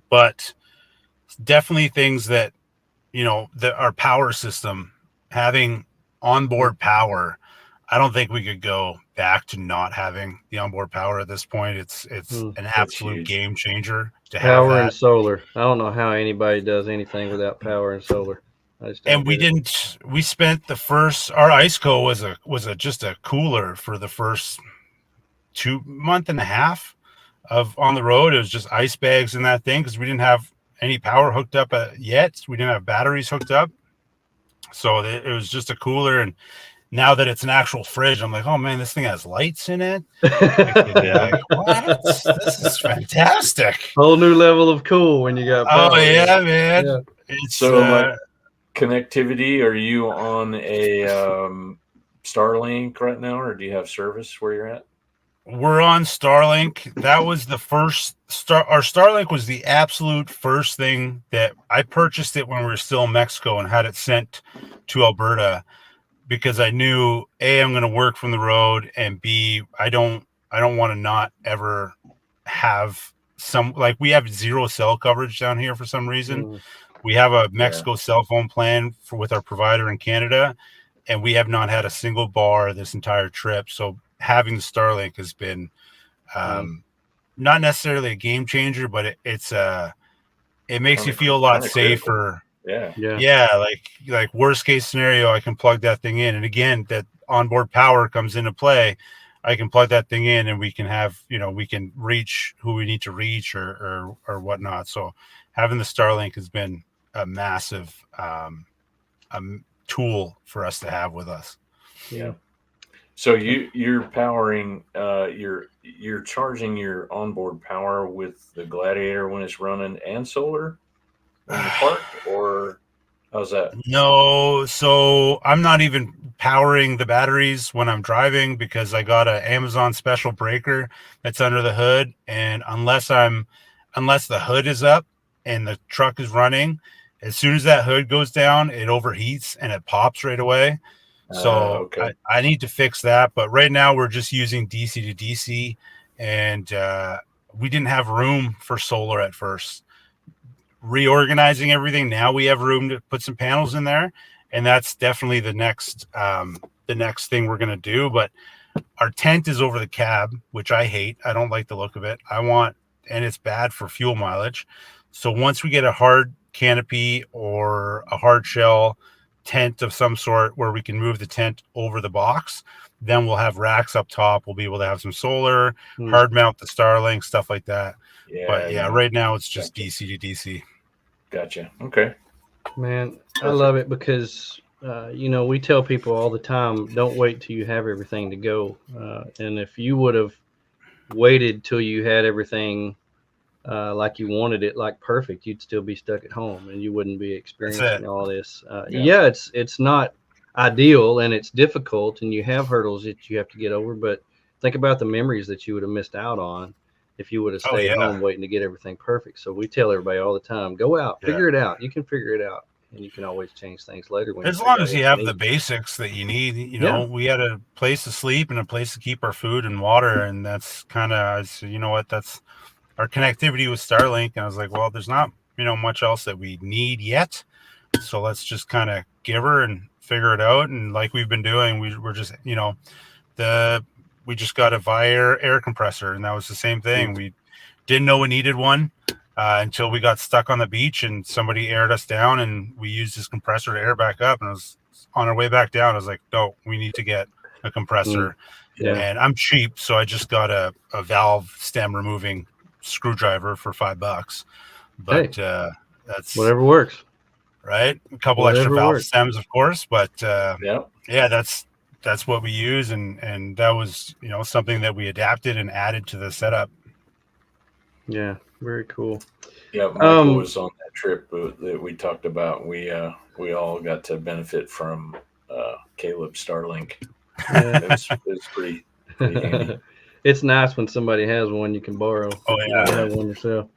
but definitely things that that our power system, having onboard power. I don't think we could go back to not having the onboard power at this point. It's an absolute huge. game changer to have Power that. and solar. I don't know how anybody does anything without power and solar. I just don't And we get it. didn't. We spent the first. Our IceCo was just a cooler for the first 2 month and a half of on the road. It was just ice bags in that thing because we didn't have any power hooked up yet. We didn't have batteries hooked up, so it was just a cooler. And now that it's an actual fridge, I'm like, oh man, this thing has lights in it. Yeah. Like, what? This is fantastic. Whole new level of cool when you got power. Oh yeah, man. Yeah. It's So, like connectivity, are you on a Starlink right now, or do you have service where you're at? we're on Starlink. That was the first our Starlink was the absolute first thing that I purchased it when we were still in Mexico and had it sent to Alberta because I knew A, I'm going to work from the road, and B, I don't want to not ever have some, like, we have zero cell coverage down here for some reason. We have a Mexico cell phone plan with our provider in Canada, and we have not had a single bar this entire trip. So having the Starlink has been not necessarily a game changer, but it makes you feel a lot safer. Yeah. Like worst case scenario, I can plug that thing in, and again, that onboard power comes into play. I can plug that thing in, and we can have, we can reach who we need to reach or whatnot. So having the Starlink has been a massive tool for us to have with us. Yeah. So you're powering you're charging your onboard power with the Gladiator when it's running and solar when you park, or how's that? No, so I'm not even powering the batteries when I'm driving because I got an Amazon special breaker that's under the hood, and unless the hood is up and the truck is running, as soon as that hood goes down, it overheats and it pops right away. So I need to fix that. But right now we're just using DC to DC, and we didn't have room for solar at first. Reorganizing everything, now we have room to put some panels in there, and that's definitely the next thing we're going to do. But our tent is over the cab, which I hate. I don't like the look of it. And it's bad for fuel mileage. So once we get a hard canopy or a hard shell tent of some sort where we can move the tent over the box, then we'll have racks up top. We'll be able to have some solar, hard mount the Starlink, stuff like that. But right now it's just DC to DC. Gotcha. Okay. Man, I love it because we tell people all the time, don't wait till you have everything to go. And if you would have waited till you had everything like you wanted it, like perfect, you'd still be stuck at home and you wouldn't be experiencing all this. It's not ideal and it's difficult, and you have hurdles that you have to get over, but think about the memories that you would have missed out on if you would have stayed home waiting to get everything perfect. So we tell everybody all the time, go out, figure it out. You can figure it out, and you can always change things later. As long as you have the basics that you need, we had a place to sleep and a place to keep our food and water. And that's kind of, that's our connectivity with Starlink. And I was like, well, there's not, much else that we need yet. So let's just kind of give her and figure it out. And like we've been doing, we're just, we just got a Via air compressor, and that was the same thing. We didn't know we needed one until we got stuck on the beach and somebody aired us down, and we used this compressor to air back up. And I was on our way back down. I was like, no, we need to get a compressor. And I'm cheap, so I just got a valve stem removing screwdriver for $5. But that's whatever works, right? A couple extra valve stems, of course, but that's what we use, and that was something that we adapted and added to the setup. Yeah, very cool. Yeah, Michael was on that trip that we talked about. We all got to benefit from Caleb's Starlink. It was pretty handy. It's nice when somebody has one you can borrow. Oh yeah, you have one yourself.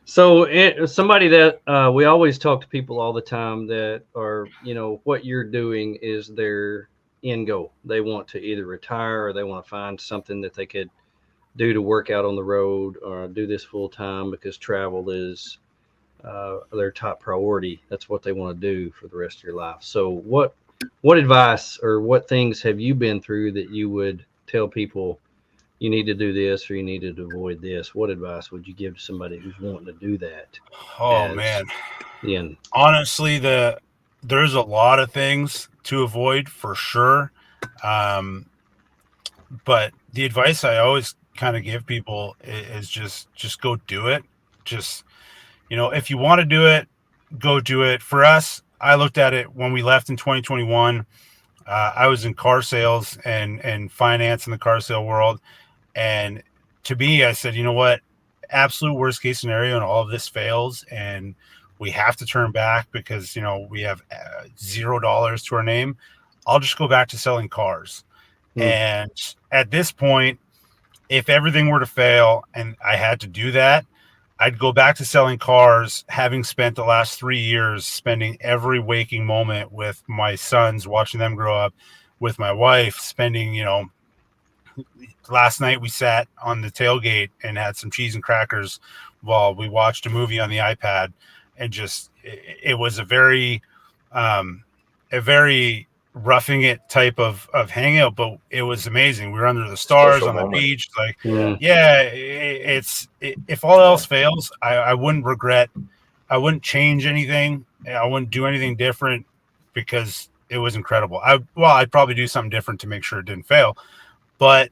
So somebody that we always talk to people all the time that are, what you're doing is their end goal. They want to either retire or they want to find something that they could do to work out on the road or do this full time because travel is their top priority. That's what they want to do for the rest of your life. So what advice or what things have you been through that you would tell people you need to do this or you need to avoid this? What advice would you give to somebody who's wanting to do that? Man. Honestly, there's a lot of things to avoid for sure. But the advice I always kind of give people is just go do it. Just, if you want to do it, go do it. For us, I looked at it when we left in 2021. I was in car sales and finance in the car sale world. And to me, I said, you know what, absolute worst case scenario, and all of this fails and we have to turn back because, we have $0 to our name. I'll just go back to selling cars. And at this point, if everything were to fail and I had to do that, I'd go back to selling cars, having spent the last 3 years spending every waking moment with my sons, watching them grow up, with my wife, spending, last night we sat on the tailgate and had some cheese and crackers while we watched a movie on the iPad. And just, it was a very roughing it type of hangout, but it was amazing. We were under the stars on the beach. Like, if all else fails, I wouldn't regret, I wouldn't change anything. I wouldn't do anything different because it was incredible. I'd probably do something different to make sure it didn't fail. But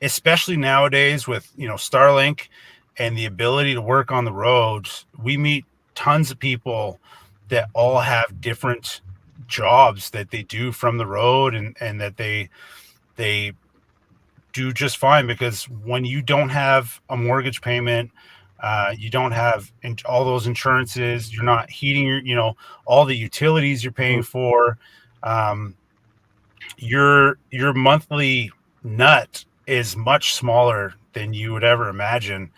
especially nowadays with, Starlink and the ability to work on the roads, we meet tons of people that all have different jobs that they do from the road and that they do just fine, because when you don't have a mortgage payment, you don't have all those insurances, you're not heating your, all the utilities you're paying for, your monthly nut is much smaller than you would ever imagine.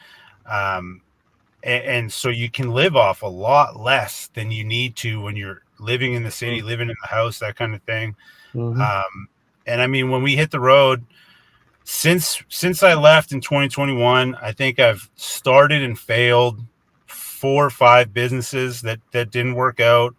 And so you can live off a lot less than you need to when you're living in the city, living in the house, that kind of thing. And I mean, when we hit the road, since I left in 2021, I think I've started and failed 4 or 5 businesses that didn't work out.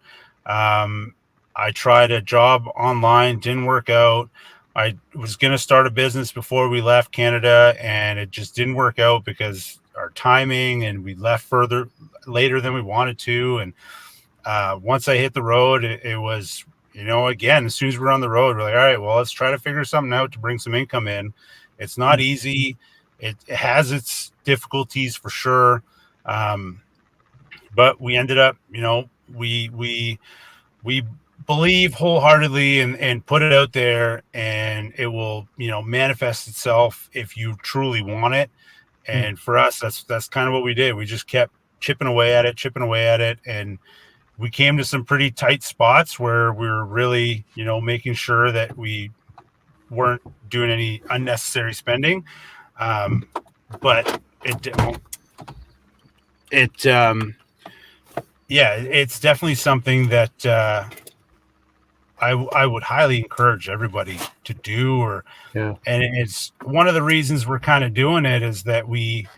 I tried a job online, didn't work out. I was going to start a business before we left Canada, and it just didn't work out because our timing, and we left later than we wanted to. And once I hit the road, it was, again, as soon as we're on the road, we're like, all right, well, let's try to figure something out to bring some income in. It's not easy. It has its difficulties for sure. But we ended up, we believe wholeheartedly and put it out there, and it will, manifest itself if you truly want it. And for us, that's kind of what we did. We just kept chipping away at it. And we came to some pretty tight spots where we were really, making sure that we weren't doing any unnecessary spending. But it's definitely something that I would highly encourage everybody to do. And it's one of the reasons we're kind of doing it is that we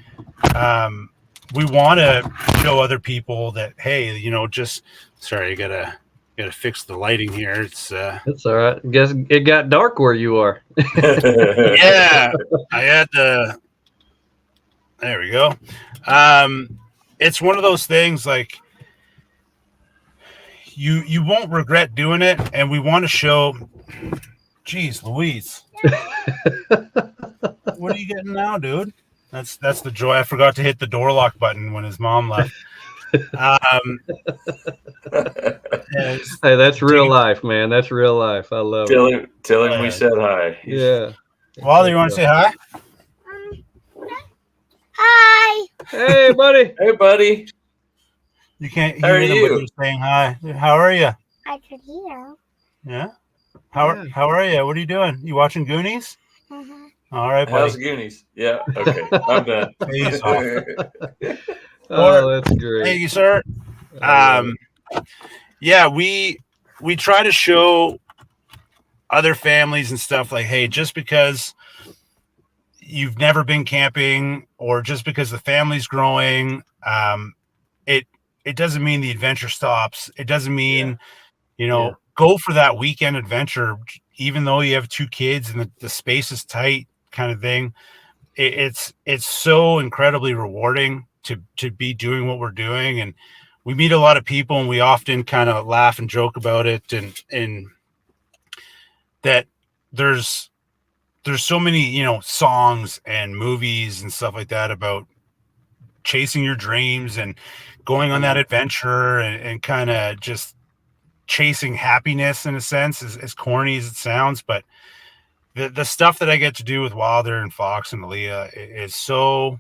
we want to show other people that, hey, just sorry, I gotta fix the lighting here. It's That's all right. Guess it got dark where you are. yeah, I had the. There we go. It's one of those things like you won't regret doing it, and we want to show. Geez, Louise, what are you getting now, dude? That's the joy. I forgot to hit the door lock button when his mom left. Hey, that's real life, man. That's real life. I love it. Tell him we said hi. Yeah. Wally, you want to say hi? Hi. Hey, buddy. Hey, buddy. You can't How are hear them, you? but you're saying hi. How are you? I could hear. Yeah. How are you? What are you doing? You watching Goonies? Uh-huh. All right, buddy. How's Goonies? Yeah. Okay. I'm done. He's off. Oh, that's great. Thank you, sir. Yeah, we try to show other families and stuff like, hey, just because you've never been camping or just because the family's growing, it doesn't mean the adventure stops. It doesn't mean, go for that weekend adventure, even though you have 2 kids and the space is tight kind of thing. It's so incredibly rewarding to be doing what we're doing. And we meet a lot of people and we often kind of laugh and joke about it. And that there's so many, songs and movies and stuff like that about chasing your dreams and going on that adventure and kind of just chasing happiness in a sense, as corny as it sounds. But the stuff that I get to do with Wilder and Fox and Aaliyah is so,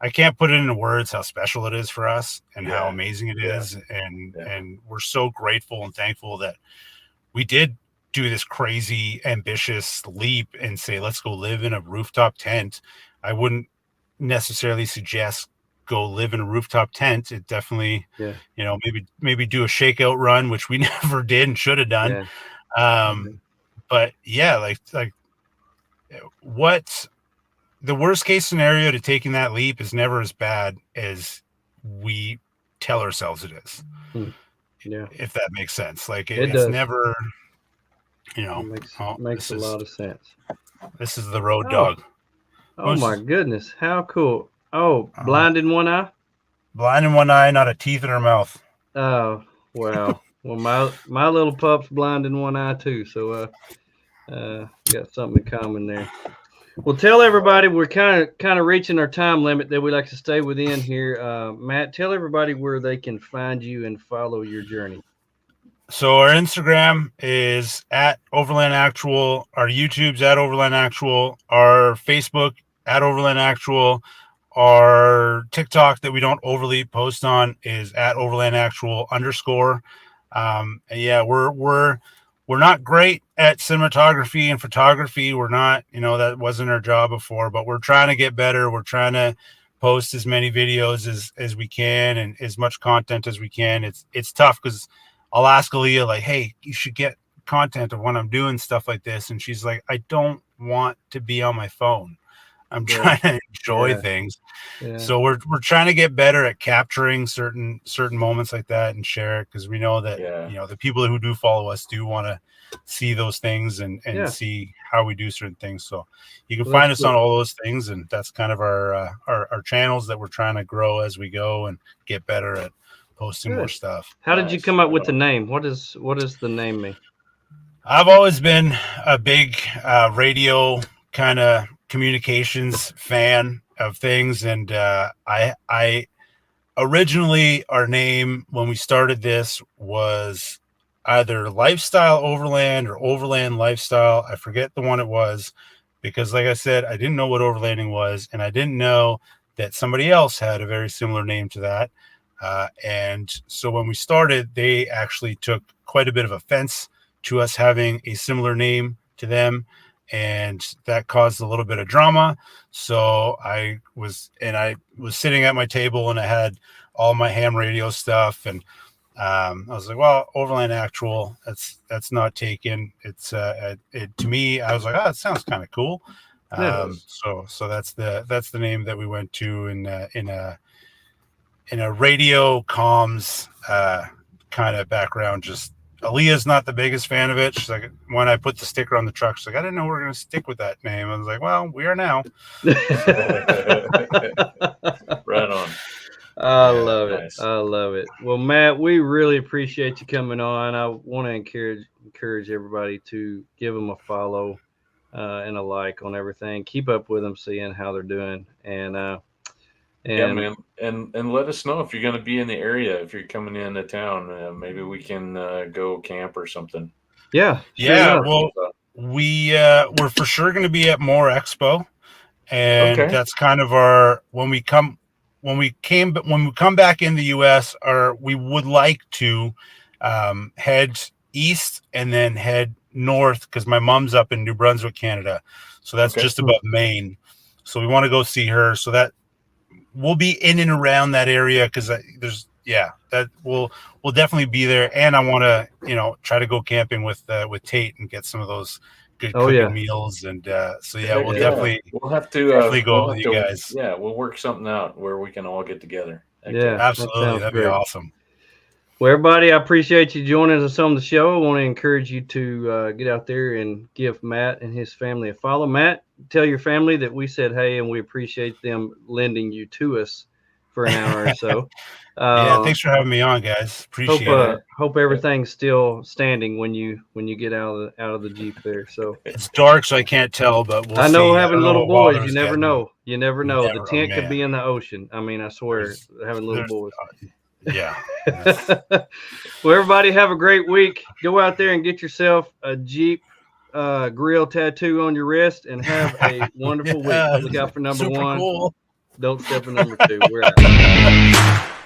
I can't put it into words how special it is for us and how amazing it is. And we're so grateful and thankful that we did do this crazy, ambitious leap and say, let's go live in a rooftop tent. I wouldn't necessarily suggest go live in a rooftop tent. It definitely, maybe do a shakeout run, which we never did and should have done. But yeah, like what the worst case scenario to taking that leap is never as bad as we tell ourselves it is. Yeah. If that makes sense. Like It it's does. never, makes a lot of sense. This is the road dog. Oh my goodness. How cool. Oh, blind in one eye? Blind in one eye, not a teeth in her mouth. Oh, wow. Well, my little pup's blind in one eye too, so got something in common there. Well, tell everybody we're kind of reaching our time limit that we like to stay within here. Matt, tell everybody where they can find you and follow your journey. So our Instagram is at Overland Actual. Our YouTube's at Overland Actual. Our Facebook at Overland Actual. Our TikTok that we don't overly post on is at Overland Actual _. And yeah, we're not great at cinematography and photography. We're not, that wasn't our job before, but we're trying to get better. We're trying to post as many videos as we can and as much content as we can. It's tough because I'll ask Aaliyah, like, hey, you should get content of when I'm doing stuff like this. And she's like, I don't want to be on my phone. I'm trying to enjoy things. Yeah. So we're trying to get better at capturing certain moments like that and share it, because we know that the people who do follow us do want to see those things and see how we do certain things. So you can find us on all those things, and that's kind of our channels that we're trying to grow as we go and get better at posting more stuff. How did you come up with the name? What does the name mean? I've always been a big radio kind of communications fan of things, and I originally, our name when we started this was either Lifestyle Overland or Overland Lifestyle. I forget the one it was, because like I said, I didn't know what overlanding was, and I didn't know that somebody else had a very similar name to that. And so when we started, they actually took quite a bit of offense to us having a similar name to them, and that caused a little bit of drama. So I was sitting at my table and I had all my ham radio stuff, and I was like, well, Overland Actual, that's not taken. It's to me, I was like, oh, it sounds kind of cool. So that's the name that we went to in radio comms kind of background. Just Aaliyah's not the biggest fan of it. She's like, when I put the sticker on the truck, she's like, I didn't know we were going to stick with that name. I was like, well, we are now. Right on. I love it. Nice. I love it. Well, Matt, we really appreciate you coming on. I want to encourage everybody to give them a follow and a like on everything. Keep up with them, seeing how they're doing, and yeah, man, and let us know if you're going to be in the area. If you're coming into town, maybe we can go camp or something. Yeah, yeah. enough. Well, we're for sure going to be at More Expo, and that's kind of our when we come back in the U.S. We would like to head east and then head north because my mom's up in New Brunswick, Canada, so that's just above Maine. So we want to go see her. So that we'll be in and around that area because that we'll definitely be there. And I want to try to go camping with Tate and get some of those good cooking meals. And we'll have to go with you guys. Yeah, we'll work something out where we can all get together. Yeah, absolutely. That'd be awesome. Well, everybody, I appreciate you joining us on the show. I want to encourage you to get out there and give Matt and his family a follow. Matt, tell your family that we said hey, and we appreciate them lending you to us for an hour or so. Yeah, thanks for having me on, guys. Appreciate it. Hope everything's still standing when you get out of the Jeep there. So it's dark, so I can't tell, but we'll I know see. having little boys, you never know. You never know. Never, the tent could be in the ocean. I mean, I swear, having little boys. Yeah. Well, everybody have a great week. Go out there and get yourself a Jeep grill tattoo on your wrist and have a wonderful week. Look out for number one. Cool. Don't step in number two. We're out.